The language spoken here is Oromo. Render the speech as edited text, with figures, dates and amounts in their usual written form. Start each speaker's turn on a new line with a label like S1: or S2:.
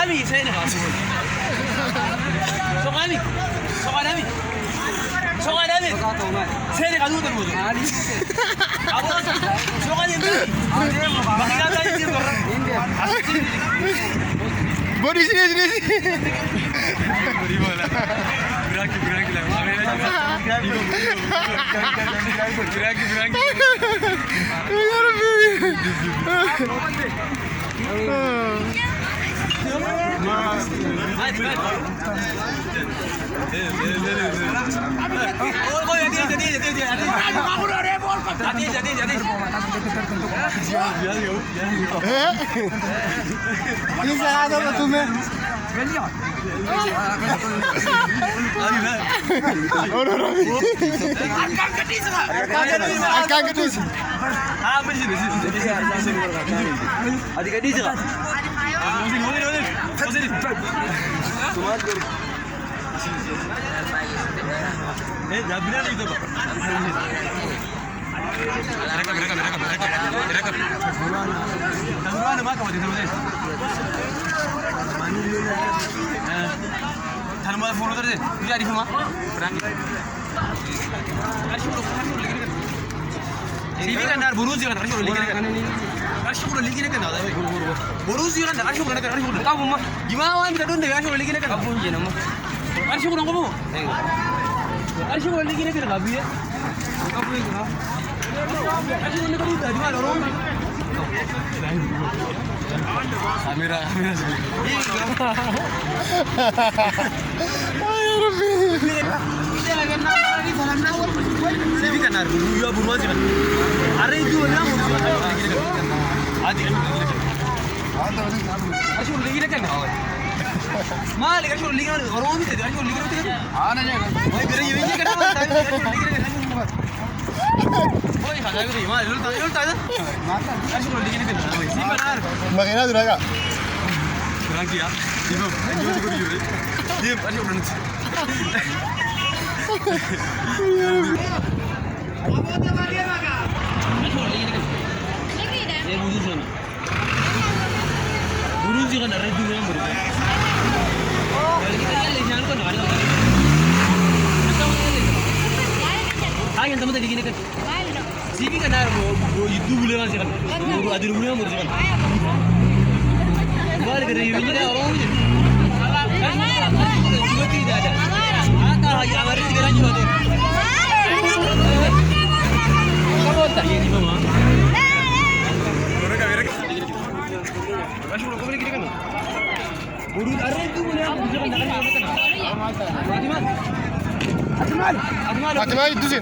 S1: Sokanami, saya nak. Sokanami, Sokanami, Sokanami. Saya nak adu tu. Abu, Sokanami. Bagian tadi dia orang.
S2: Bodi sini.
S1: Beri bola. Gerak lah. Gerak.
S2: Ya Rabbi. Ini saya ada tu me.
S1: Adik-adik je. Jabila itu pak. Mereka. Tanduan nama kau di sana. Tanduan phone tu je. Dia di mana? Berang. Sini kan dar buruz juga, Arshur lagi kan? Arshur lagi kan ada. Buruz juga kan Arshur kan Arshur. Kamu mah gimana awak minta donde Arshur lagi kan? Kamu je nama. Arshur orang kamu? Arshur lagi kan kamu ya? Kamu ini kan? Arshur ni kamu tadi mana orang? Kamera.
S2: Ya Rabbi.
S1: Sini kan ada buruz juga. Ada itu orang lagi kan? Adik. Arshur lagi kan? Mal Arshur lagi kan? Orang ni tadi Arshur lagi kan? Ana je. Wah, beri ini kan? Arshur lagi kan? Woi, ada lagi mal. Lul tahu? Arshur lagi kan? Sini benar.
S2: Makina duraga.
S1: Berang dia. Ibu, jauh juga dia. Dia Arshur nanti. Buruz juga nak redu yang buruz. Kalau kita yang lagi jangan kau nak ada. Ah, yang teman tadi gini kan. Sini kan ada itu boleh masih kan. Ada boleh yang buruz kan. Balik ke ini kan orang ni. Cuma tidak ada. Ah, yang hari tiga hari juga tu. Kamu tak ini mama? Arshur kau beri kiri kan? Buruz ada itu boleh yang buruz kan?
S2: Fatima itu sih.